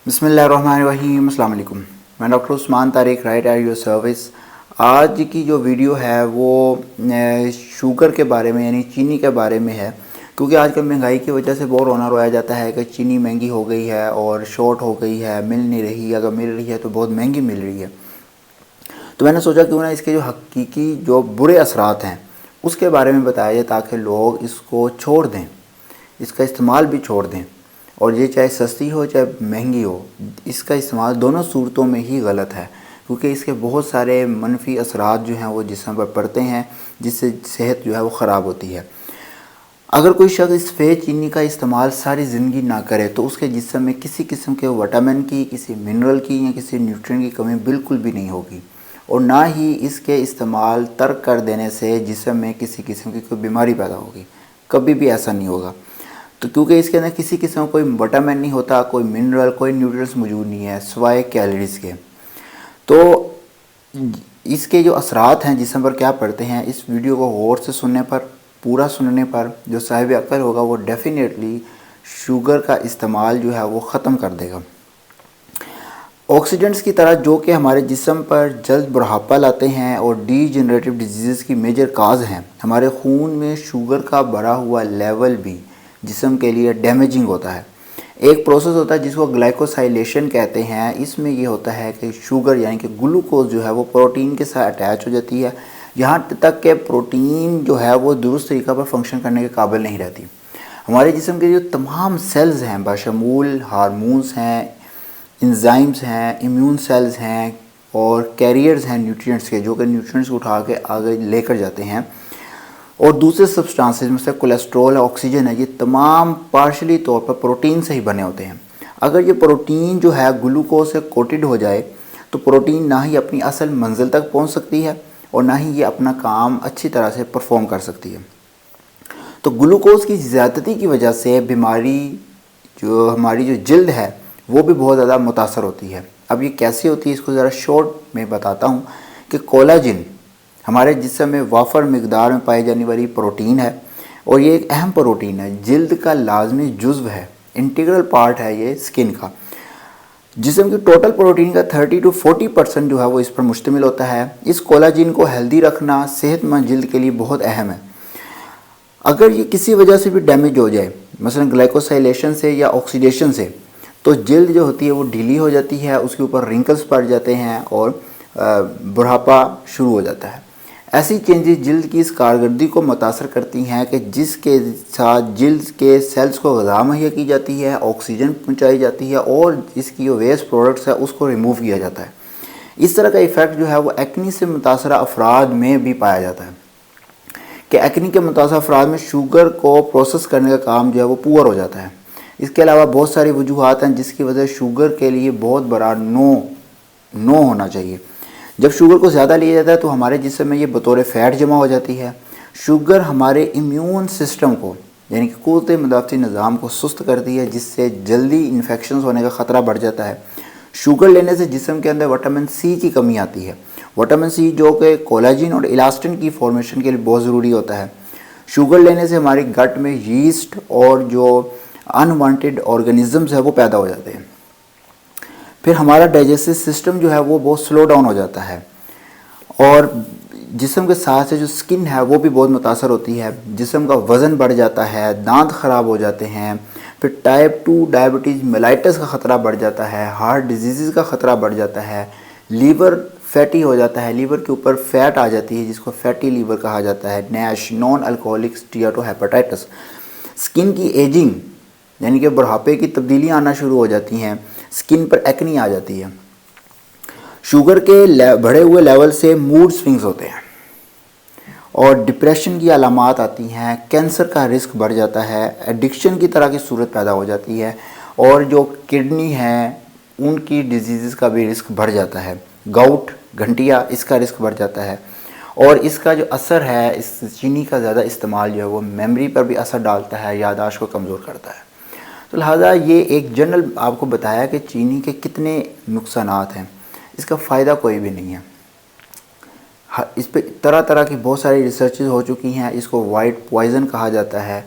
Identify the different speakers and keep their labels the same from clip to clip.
Speaker 1: बिस्मिल्लाहिर्रहमानिर्रहीम, अस्सलाम वालेकुम। मैं doctor Usman Tariq, right at your service. आज की जो वीडियो है वो शुगर के बारे में यानी चीनी के बारे में है, क्योंकि आजकल महंगाई की वजह से बहुत रोना रोया जाता है कि चीनी महंगी हो गई है और शॉर्ट हो गई है, मिल नहीं रही, अगर मिल रही है तो बहुत महंगी मिल रही है। तो मैंने सोचा क्यों ना इसके जो हकीकी जो बुरे असरात हैं उसके बारे में बताया जाए, ताकि लोग इसको छोड़ दें, इसका इस्तेमाल भी छोड़ दें। और ये चाहे सस्ती हो चाहे महंगी हो, इसका इस्तेमाल दोनों सूरतों में ही गलत है, क्योंकि इसके बहुत सारे मनफी असरात जो हैं वो जिस्म पर पड़ते हैं, जिससे सेहत जो है वो ख़राब होती है। अगर कोई शख्स इस सफ़ेद चीनी का इस्तेमाल सारी ज़िंदगी ना करे तो उसके जिस्म में किसी किस्म के विटामिन की, किसी मिनरल की या किसी न्यूट्रिएंट की कमी बिल्कुल भी नहीं होगी। और ना ही इसके इस्तेमाल तर्क कर देने से जिस्म में किसी किस्म की कोई बीमारी पैदा होगी, कभी भी ऐसा नहीं होगा। तो क्योंकि इसके अंदर किसी किस्म का कोई विटामिन नहीं होता, कोई मिनरल, कोई न्यूट्रिएंट्स मौजूद नहीं है सिवाय कैलोरीज़ के। तो इसके जो असरात हैं जिस्म पर क्या पड़ते हैं, इस वीडियो को गौर से सुनने पर, पूरा सुनने पर जो साहिब अक्ल होगा वो डेफिनेटली शुगर का इस्तेमाल जो है वो ख़त्म कर देगा। ऑक्सीडेंट्स की तरह जो कि हमारे जिस्म पर जल्द बुढ़ापा लाते हैं और डीजनरेटिव डिजीज़ की मेजर काज हैं, हमारे खून में शुगर का बढ़ा हुआ लेवल भी जिस्म के लिए डैमेजिंग होता है। एक प्रोसेस होता है जिसको ग्लाइकोसाइलेशन कहते हैं। इसमें ये होता है कि शुगर यानी कि ग्लूकोज जो है वो प्रोटीन के साथ अटैच हो जाती है, यहाँ तक कि प्रोटीन जो है वो दुरुस्त तरीक़ा पर फंक्शन करने के काबिल नहीं रहती। हमारे जिस्म के जो तमाम सेल्स हैं, बशमूल हार्मोन्स हैं, इंजाइम्स हैं, इम्यून सेल्स हैं और कैरियर्स हैं न्यूट्रिएंट्स के, जो कि न्यूट्रिएंट्स उठा के आगे लेकर जाते हैं, और दूसरे सब्सटेंसेस में से कोलेस्ट्रॉल, ऑक्सीजन है, ये तमाम पार्शली तौर पर प्रोटीन से ही बने होते हैं। अगर ये प्रोटीन जो है ग्लूकोज से कोटेड हो जाए तो प्रोटीन ना ही अपनी असल मंजिल तक पहुंच सकती है और ना ही ये अपना काम अच्छी तरह से परफॉर्म कर सकती है। तो ग्लूकोज की ज़्यादती की वजह से बीमारी, जो हमारी जो जिल्द है वो भी बहुत ज़्यादा मुतासर होती है। अब ये कैसे होती है इसको ज़रा शॉर्ट में बताता हूँ कि कोलाजिन हमारे जिस्म में वाफर मिकदार में पाई जाने वाली प्रोटीन है और ये एक अहम प्रोटीन है, जिल्द का लाजमी जुज़्व है, इंटीग्रल पार्ट है ये स्किन का। जिस्म की टोटल प्रोटीन का 30 to 40% जो है वो इस पर मुश्तमिल होता है। इस कोलाजिन को हेल्दी रखना सेहतमंद जिल्द के लिए बहुत अहम है। अगर ये किसी वजह से भी डैमेज हो जाए, मसलन ग्लाइकोसाइलेशन से या ऑक्सीडेशन से, तो जिल्द जो होती है वो ढीली हो जाती है, उसके ऊपर रिंकल्स पड़ जाते हैं और बुढ़ापा शुरू हो जाता है। ऐसी चेंजेस जिल्द की इस कारकर्दगी को मुतासर करती हैं कि जिसके साथ जिल्द के सेल्स को ग़िज़ा मुहैया की जाती है, ऑक्सीजन पहुंचाई जाती है और इसकी जो वेस्ट प्रोडक्ट्स है उसको रिमूव किया जाता है। इस तरह का इफ़ेक्ट जो है वो एक्नी से मुतासर अफराद में भी पाया जाता है कि एक्नी के मुतासर अफराद में शुगर को प्रोसेस करने का काम जो है वो पुअर हो जाता है। इसके अलावा बहुत सारी वजूहात हैं जिसकी वजह से शुगर के लिए बहुत बड़ा नो होना चाहिए। जब शुगर को ज़्यादा लिया जाता है तो हमारे जिस्म में ये बतौर फ़ैट जमा हो जाती है। शुगर हमारे इम्यून सिस्टम को यानी कि क़ुव्वत मुदाफ़ती निज़ाम को सुस्त करती है, जिससे जल्दी इन्फेक्शन होने का ख़तरा बढ़ जाता है। शुगर लेने से जिस्म के अंदर विटामिन सी की कमी आती है। विटामिन सी जो कि कोलाजिन और इलास्टिन की फॉर्मेशन के लिए बहुत ज़रूरी होता है। शुगर लेने से हमारी गट में यीस्ट और जो अनवांटेड ऑर्गेनिज़म्स है वो पैदा हो जाते हैं। फिर हमारा डाइजेस्टिव सिस्टम जो है वो बहुत स्लो डाउन हो जाता है और जिस्म के साथ से जो स्किन है वो भी बहुत मुतासर होती है। जिस्म का वज़न बढ़ जाता है, दांत ख़राब हो जाते हैं, फिर टाइप 2 डायबिटीज़ मेलाइटस का ख़तरा बढ़ जाता है, हार्ट डिजीज़ का ख़तरा बढ़ जाता है, लीवर फैटी हो जाता है, लीवर के ऊपर फैट आ जाती है जिसको फैटी लीवर कहा जाता है, नैश, नॉन अल्कोहलिक स्टीatoहेपेटाइटिस, स्किन की एजिंग यानी कि बुढ़ापे की तब्दीलियाँ आना शुरू हो जाती हैं, स्किन पर एक्नी आ जाती है। शुगर के बढ़े हुए लेवल से मूड स्विंग्स होते हैं और डिप्रेशन की अलामात आती हैं, कैंसर का रिस्क बढ़ जाता है, एडिक्शन की तरह की सूरत पैदा हो जाती है और जो किडनी है उनकी डिजीज़ का भी रिस्क बढ़ जाता है, गाउट, गठिया, इसका रिस्क बढ़ जाता है। और इसका जो असर है, इस चीनी का ज़्यादा इस्तेमाल जो है वो मेमोरी पर भी असर डालता है, याददाश्त को कमज़ोर करता है। तो लिहाजा ये एक जनरल आपको बताया कि चीनी के कितने नुकसानात हैं, इसका फ़ायदा कोई भी नहीं है। इस पे तरह तरह की बहुत सारी रिसर्चेज हो चुकी हैं। इसको वाइट पॉइज़न कहा जाता है,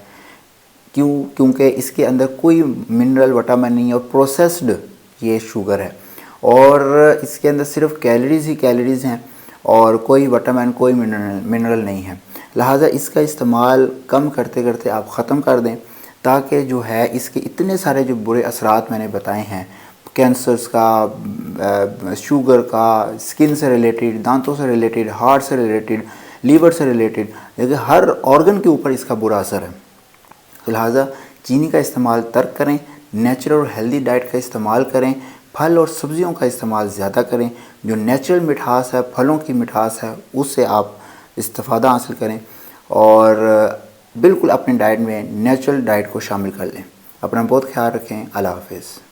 Speaker 1: क्योंकि इसके अंदर कोई मिनरल विटामिन नहीं है और प्रोसेस्ड ये शुगर है और इसके अंदर सिर्फ कैलोरीज़ ही कैलोरीज़ हैं और कोई विटामिन कोई मिनरल नहीं है। लिहाजा इसका इस्तेमाल कम करते करते आप ख़त्म कर दें ताकि जो है इसके इतने सारे जो बुरे असरात मैंने बताए हैं, कैंसर्स का, शुगर का, स्किन से रिलेटेड, दांतों से रिलेटेड, हार्ट से रिलेटेड, लीवर से रिलेटेड, देखिए हर ऑर्गन के ऊपर इसका बुरा असर है। तो लिहाजा चीनी का इस्तेमाल तर्क करें, नेचुरल और हेल्दी डाइट का इस्तेमाल करें, फल और सब्जियों का इस्तेमाल ज़्यादा करें, जो नेचुरल मिठास है, फलों की मिठास है, उससे आप इस्तिफ़ादा हासिल करें और बिल्कुल अपनी डाइट में नेचुरल डाइट को शामिल कर लें। अपना बहुत ख्याल रखें। अल्लाह हाफ़िज़।